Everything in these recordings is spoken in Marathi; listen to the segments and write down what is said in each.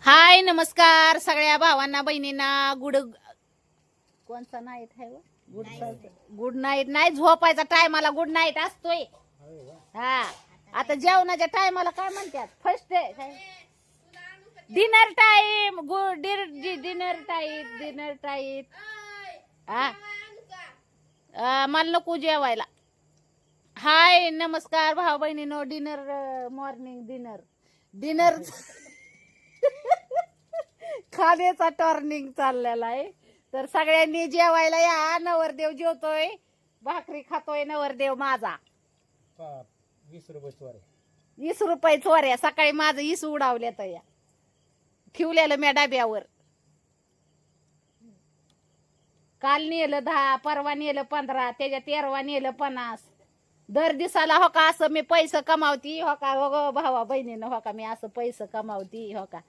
हाय नमस्कार सगळ्या भावांना बहिणींना कोणचा नाईट आहे हो? गुड नाईट नाही झोपायचा टायमाला गुड नाईट असतोय. हा आता जेवणाच्या टायमाला काय म्हणतात first dinner time good dinner time हा मला नको जेवायला. हाय नमस्कार भाऊ बहिणीनो डिनर मॉर्निंग डिनर खाण्याचा टर्निंग चाललेला आहे. तर सगळ्यांनी जेवायला या. नवरदेव जेवतोय भाकरी खातोय नवरदेव माझा. 20 रुपये चोऱ्या 20 रुपये चोऱ्या सकाळी माझं 20 उडावले तर या ठेवलेलं मी डब्यावर. काल नेलं 10 परवा नेलं 15 त्याच्या 13 नेलं 50. दर दिवसाला हो का असं मी पैसे कमावती हो का हो भावा बहिणीनं हो का मी असं पैसे कमावती हो का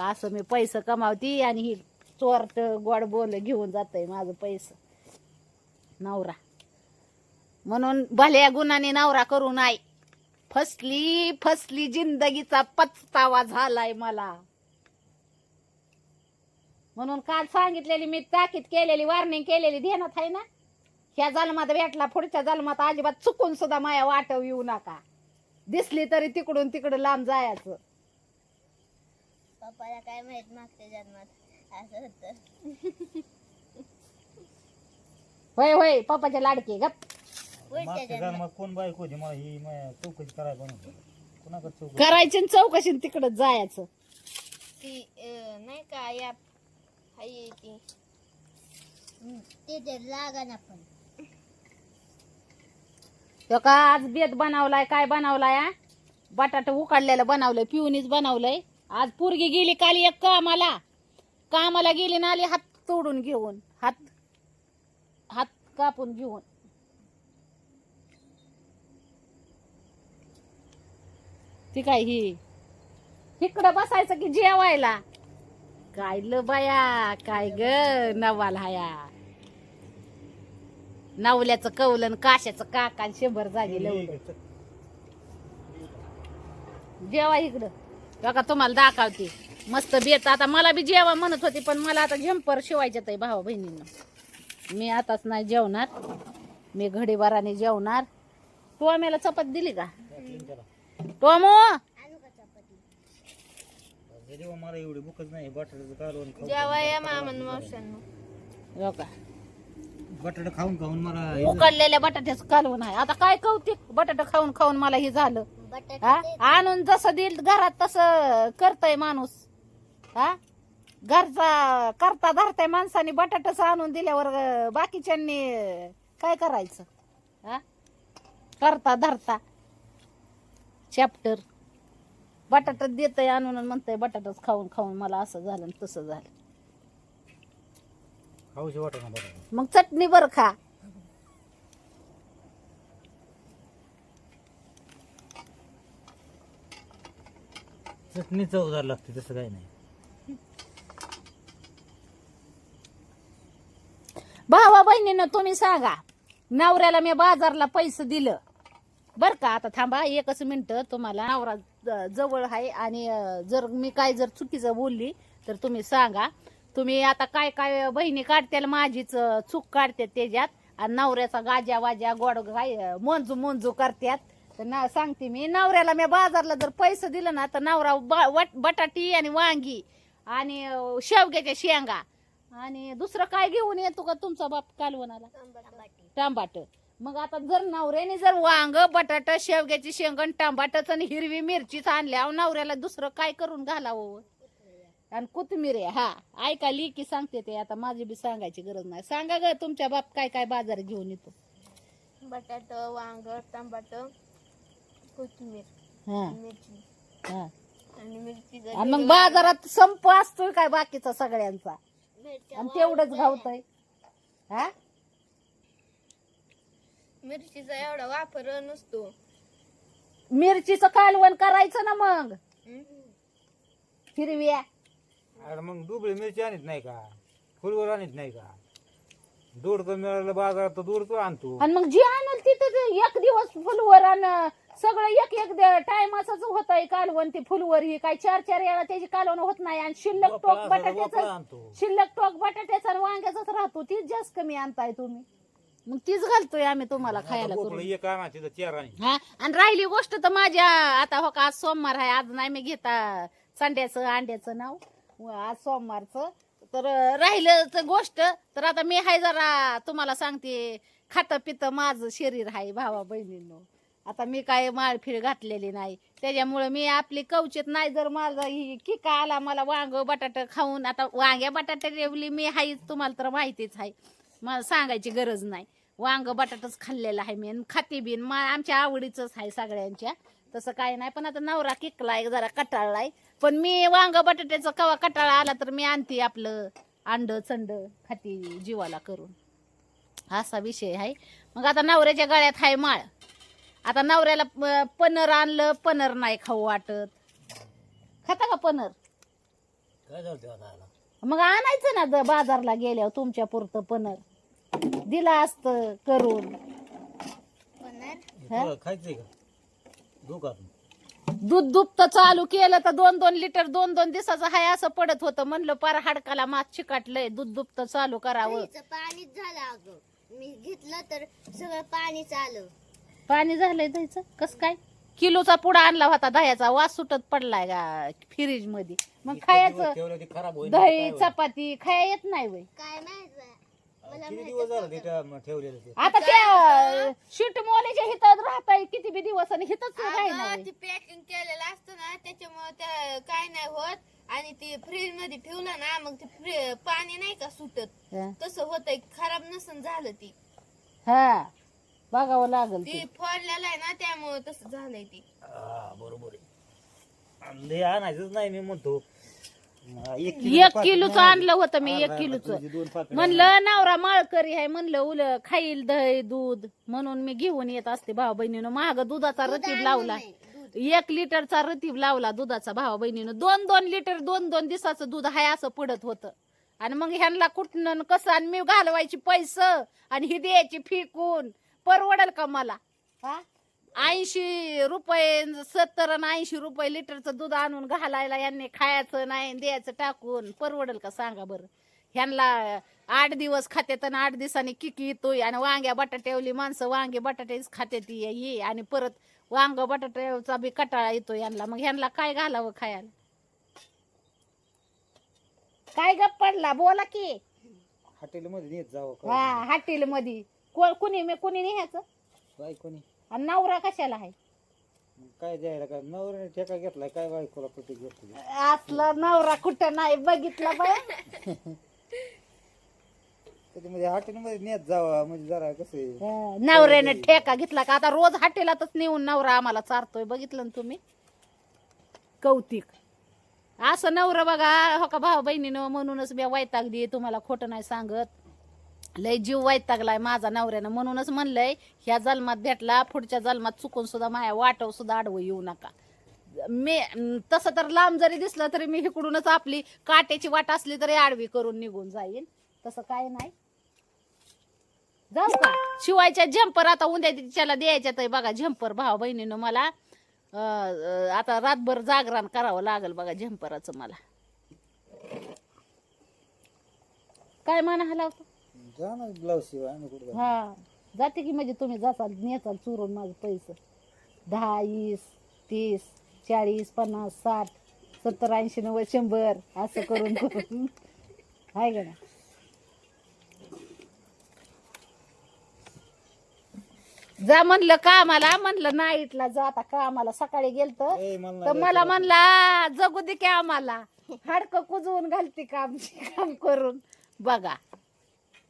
असं मी पैसे कमावती आणि ही चोरट गोड बोल घेऊन जातय माझं पैसे नवरा. म्हणून भल्या गुणाने नवरा करू नाही. फसली जिंदगीचा पछतावा झालाय मला. म्हणून काल सांगितलेली मी ताकीद केलेली वॉर्निंग केलेली ध्यानात आहे ना. ह्या जन्मात भेटला पुढच्या जन्मात अजिबात चुकून सुद्धा माया वाटव येऊ नका. दिसली तरी तिकडून तिकडं लांब जायचं. पप्पाला काय माहित मागच्या जन्मात असं होतं. होय पप्पाच्या लाडके गप. पुढच्या जन्मात कोण बायको होती मला ही चौकशी करायला बनवतो कोणाकडे चौकशी करायची आणि चौकशी तिकडं जायचं. ती नाही का या हाय ती ते लागा ना पण तो का आज बेत बनवलाय काय बनवलाय बटाटा उकडलेलं बनवलंय पिवणीच बनवलंय. आज पोरगी गेली काल एक कामाला गेली ना आली हात तोडून घेऊन हात कापून घेऊन. ती काय ही इकडं बसायचं की जेवायला काय ल बाया काय ग नवाल हाया. नवल्याचं कौलन काशाचं काकान 100 जागी लवलं. जेवा इकडं बघा तुम्हाला दाखवते मस्त बेत. आता मला बी जेवा म्हणत होती पण मला आता झंपर शिवायच्यात आहे भावा बहिणींना. मी आताच नाही जेवणार मी घडीभराने जेवणार. टोम्याला चपाती दिली का टोमो? मला एवढी भूकच नाही. बटाट्याचं कालवण जेव्हा या मामन मावशांना हो का बटाटा खाऊन मला उकडलेल्या बटाट्याचं कालवण आहे. आता काय कौतिक बटाटा खाऊन मला हे झालं. हा आणून जसं दिल घरात तसं करतय माणूस. हा घरचा करता धरताय माणसाने बटाटाच आणून दिल्यावर बाकीच्यांनी काय करायचं. हा करता धरता चॅप्टर बटाटा देतय आणून म्हणतय बटाटाच खाऊन मला असं झालं आणि तसं झालं. खाऊशी वाटत ना बटाटा. मग चटणी बर खा. चटणी चवदार लागते तसं काही नाही. भावा बहिणीनं तुम्ही सांगा नवऱ्याला मी बाजारला पैसे दिलं बर का. आता थांबा एकच मिनिट. तुम्हाला नवरा जवळ आहे आणि जर मी काय जर चुकीचं बोलली तर तुम्ही सांगा. तुम्ही आता काय काय बहिणी काढत्याल माझीच चूक काढतात त्याच्यात आणि नवऱ्याचा गाज्या वाज्या गोड काय मोंजू करतात. तर सांगते मी नवऱ्याला मी बाजारला जर पैसे दिलं ना तर नवरा बटाटी आणि वांगी आणि शेवग्याच्या शेंगा आणि दुसरं काय घेऊन येतो का तुमचा बाप कालवणाला टमाट. मग आता जर नवऱ्याने जर वांग बटाटा शेवग्याची शेंगण टमाटच आणि हिरवी मिरचीच आणल्या नवऱ्याला दुसरं काय करून घालावं. आणि कोथिंबीर हा ऐका की सांगते ते. आता माझी बी सांगायची गरज नाही. सांगा ग तुमच्या बाप काय काय बाजार घेऊन येतो. बटाट वांग टमाट कोथिंबीर हा मिरची हा आणि मिरची आणि मग बाजारात संप असतोय काय बाकीचा सगळ्यांचा आणि तेवढंच घावतय. हा मिरचीचा एवढा वापर नसतो. मिरचीचं कालवण करायचं ना मग हिरव्या. अरे मग दुबळी मिरची आणत नाही का फुलवर आणत नाही का. दूर तर मिळालं बाजारात तर दूर तो आणतो. आणि मग जे आणल तिथं एक दिवस फुलवर आणि सगळं एक एक टायमाच होतंय कालवण. ती फुलवर ही काय 4-4 वेळा त्याची कालवण होत नाही. आणि शिल्लक टोक बटाट्याचा आणि वांग्याचाच राहतो. तीच जास्त कमी आणताय तुम्ही. मग तीच घालतोय आम्ही तुम्हाला खायला करून. एक आहे तिथं 4 आणि हा. आणि राहिली गोष्ट तर माझ्या आता हो का आज सोमवार आहे. आज नाही मी घेता संड्याचं अंड्याचं नाव. आज सोमवारचं तर राहिलं तर गोष्ट तर आता मी हाय जरा तुम्हाला सांगते खातं पितं माझं शरीर आहे भावा बहिणींनो. आता मी काय माळफिळ घातलेली नाही त्याच्यामुळे मी आपली कवचित नाही. जर माझा ही किका आला मला वांग बटाटा खाऊन आता वांग्या बटाटा रेवली मी हायच तुम्हाला तर माहितीच आहे. मला सांगायची गरज नाही. वांग बटाटाच खाल्लेला आहे मी खाती बिन आमच्या आवडीच आहे सगळ्यांच्या. तसं काय नाही पण आता नवरा किकलाय जरा कटाळलाय. पण मी वांग बटाट्याचा कवा कटाळा आला तर मी आणते आपलं अंड चंड खाती जीवाला करून. असा विषय आहे. मग आता नवऱ्याच्या गळ्यात हाय माळ. आता नवऱ्याला पनर आणलं पनर नाही खाऊ वाटत. खाता का पनर? काय झालं मग आणायचं ना बाजारला गेल्यावर तुमच्या पुरतं पनर दिला असतं करून. खायचंय का दूध दुभत चालू केलं तर 2-2 लिटर 2-2 दिवसाचं हाय असं पडत होतं. म्हणलं पार हाडकाला मात चिकाटलंय. दूध दुभत चालू करावं. पाणीच झालं अगं. मी घेतलं तर सगळं पाणीच आलं. पाणी झालंय दह्याचं कस काय? किलोचा पुडा आणला होता दह्याचा वास सुटत पडलाय का फ्रीज मध्ये. मग खायचं दही चपाती खाया येत नाही वय. काय माहित बाया. किती दिवस झालं तिथं ठेवलेलं ते? आता त्या शीट मोलीच्या हिथं राहताय किती बी दिवस आणि हिथंच अगं, ती पॅकिंग केलेलं असतं ना त्याच्यामुळे त्या काय नाही होत. आणि ती फ्रीज मध्ये ठेवलं ना मग ते पाणी नाही का सुटत तसं होतंय. खराब नसन झालं ती. हा बघावं लागल. ती फोडलेलं आहे ना त्यामुळे तसं झालंय ती. बरोबर आहे. लय आणायचंच नाही मी म्हणतो. 1 किलोचं आणलं होतं मी 1 किलोचं. म्हणलं नवरा माळकरी आहे म्हणलं उल खाईल दही दूध म्हणून मी घेऊन येत असते भावा बहिणीनं. महाग दुधाचा रतीब लावला. 1 लिटरचा रतीब लावला दुधाचा भावा बहिणीनं. 2-2 लिटर 2-2 दिवसाचं दूध हाय असं पडत होतं. आणि मग ह्यांना कुठनं कसं आणि मी घालवायची पैसे आणि ही द्यायची फिकून परवडल का मला? हा 80 रुपये 70 आणि 80 रुपये लिटरचं दूध आणून घालायला यांनी खायचं नाही द्यायचं टाकून परवडल का सांगा बरं? ह्यांना 8 दिवस खात्यात आणि 8 दिवसांनी किकी येतोय. आणि वांग्या बटाट्यावली माणसं वांगे बटाटेच खात्यात ही आणि परत वांग बटाट्याचा बी कटाळा येतो यांना. मग ह्यांना काय घालावं खायला? काय गप पडला बोला की. हॉटेलमध्ये नेत जावं हा हॉटेल मध्ये कुणी न्यायचं काय कोणी आणि नवरा कशाला आहे? काय द्यायला काय नवऱ्याने ठेका घेतलाय काय बायकोला कुठे घेतलं? असला नवरा कुठं नाही बघितला बाय. कधी मध्ये हॉटेलमध्ये नेत जावं म्हणजे जरा कसं नवऱ्याने ठेका घेतला का? आता रोज हॉटेलातच नेऊन नवरा आम्हाला चारतोय बघितलं ना तुम्ही. कौतिक असं नवरा बघा हो का भाऊ बहिणीनं. म्हणूनच मी वैतागली तुम्हाला खोटं नाही सांगत. लय जीव वैतागलाय माझा नवऱ्यानं. म्हणूनच म्हणलंय ह्या जन्मात भेटला पुढच्या जन्मात चुकून सुद्धा माया वाटव सुद्धा आडवं येऊ नका. मी तसं तर लांब जरी दिसलं तरी मी इकडूनच आपली काट्याची वाट असली तरी आडवी करून निघून जाईन. तसं काय नाही. जाऊ का शिवायच्या झंपर आता उद्या तिच्याला द्यायच्यात बघा झंपर भाऊ बहिणीनं. मला आता रातभर जागरण करावं लागल बघा झंपराचं. मला काय म्हणायला होतं? ब्लाऊज शिवाय हा जाते की म्हणजे तुम्ही जाचाल नेचाल चुरून माझं पैसे 10 20 30 40 50 60 70 80 90 100 असं करून करून आहे का ना. जा म्हणलं कामाला म्हणलं नाईटला जा आता कामाला. सकाळी गेलत तर मला म्हणला जगू दे की आम्हाला हाडकं कुजवून घालते काम करून बघा.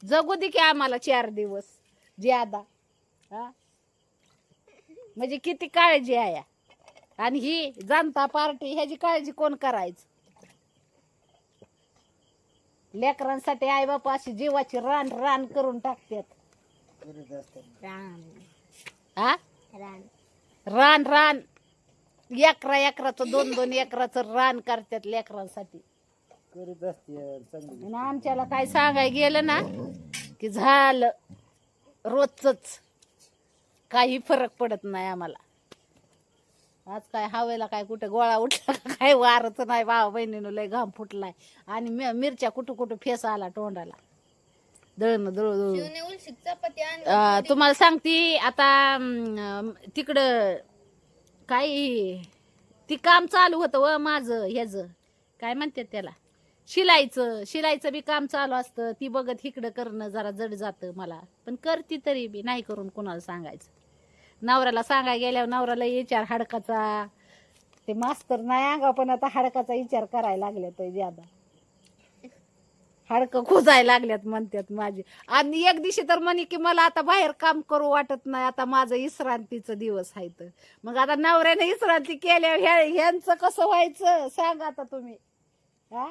जगू दे की आम्हाला 4 दिवस ज्यादा. हा म्हणजे किती काळजी आहे. आणि ही जनता पार्टी ह्याची काळजी कोण करायचं? लेकरांसाठी आई बापा अशी जीवाची रान रान करून टाकतात. हा रान रान एकराचं 2-2 एकराचं रान करतात लेकरांसाठी. आणि आमच्याला काय सांगाय गेलं ना की झालं रोजच काही फरक पडत नाही आम्हाला. आज काय हवेला काय कुठे गोळा उठला का काय वारच नाही भावा बहिणीनं लय घाम फुटलाय आणि मिरच्या कुठं कुठं फेस आला तोंडाला दळणं दळू शिवने उलशी चपाती आणली तुम्हाला सांगते आता तिकडं काय ती काम चालू होतं व माझं ह्याच काय म्हणतात त्याला शिलाईचं बी काम चालू असतं ती बघत इकडं करणं जरा जड जातं मला पण करते तरी बी नाही करून कोणाला सांगायचं नवऱ्याला सांगायला गेल्यावर नवऱ्याला विचार हाडकाचा ते मास्तर नाही अंगा पण आता हाडकाचा विचार करायला लागले तर ज्यादा हाडकं खोजायला लागल्यात म्हणतात माझी आणि एक दिवशी तर म्हणे की मला आता बाहेर काम करू वाटत नाही आता माझं विश्रांतीचं दिवस आहे तर मग आता नवऱ्याने विश्रांती केल्यावर ह्यांचं कसं व्हायचं सांगा आता तुम्ही हा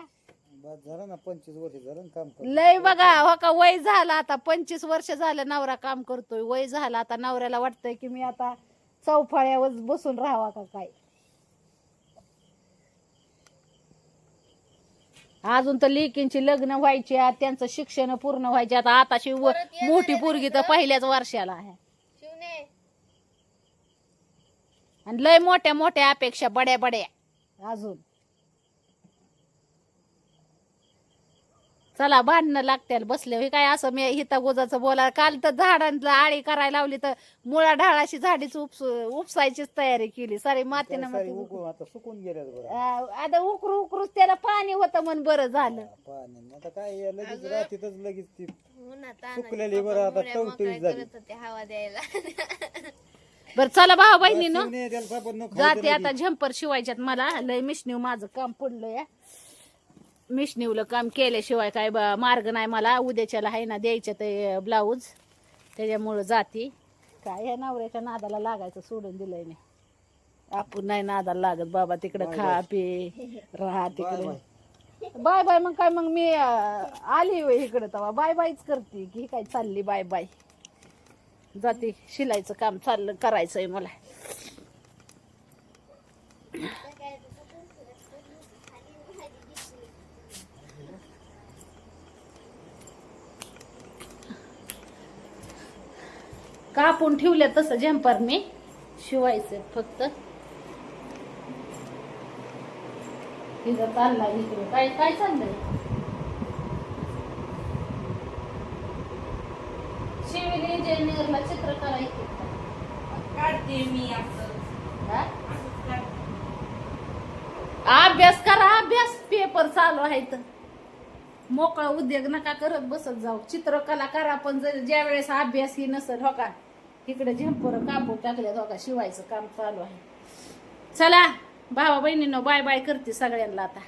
बस झालं ना 25 वर्ष झालं ना काम करतो. लय बघा हो का वय झालं आता 25 वर्ष झालं नवरा काम करतोय वय झालं आता नवऱ्याला वाटतंय की मी आता चौफाळ्यावर बसून राहावा का काय अजून तर लेकींची लग्न व्हायची त्यांचं शिक्षण पूर्ण व्हायचे आता आताशी मोठी पोरगी तर पहिल्याच वर्षाला आहे शिवने आणि लय मोठ्या मोठ्या अपेक्षा बड्या बड्या अजून चला भांडणं लागतील बसले हे काय असं मी हिता गोजाचं बोला काल तर झाडांना आळी करायला लावली तर मुळा ढाळाशी झाडीच उपसायचीच तयारी केली सारी मातीनं सारी माती उकळून आता सुकून गेल्यात बरं आता उकरूच त्याला पाणी होतं म्हणून बरं झालं पाणी आता काय या लगेच रात्रीतच लगेच ती उन्हात सुकलेली बरं आता टवटवीत झाली करत होते हवा द्यायला बरं चला भाऊ बहिणीनं शिवणे त्याला सापड नको जाते आता झंपर शिवायच्यात मला लय मिशनीव माझं काम पडलंय मिशनीवलं काम केल्याशिवाय काय मार्ग नाही मला उद्याच्याला आहे ना द्यायचं ते ब्लाऊज त्याच्यामुळं जाते काय ह्या नवऱ्याच्या नादाला लागायचं सोडून दिलंय नाही आपण नाही नादाला लागत बाबा तिकडं खा पे राहा तिकडे बाय बाय मग काय मग मी आली इकडं तेव्हा बाय बायच करते की काय चालली बाय बाय जाते शिलाईचं काम चाललं करायचंय मला कापून ठेवले तसं झंपर मी शिवायचं फक्त तिथं चाललाय इकडे काय काय चाललंय सिव्हिल इंजिनियरला चित्रकला काढते मी असं अभ्यास करा अभ्यास पेपर चालू आहे तर मोकळा उद्योग नका करत बसत जाऊ चित्रकला करा पण जर ज्या वेळेस अभ्यास ही नसेल हो का इकडे झंपर कापून टाकले हो का शिवायचं काम चालू आहे चला भावा बहिणींनो बाय बाय करते सगळ्यांना आता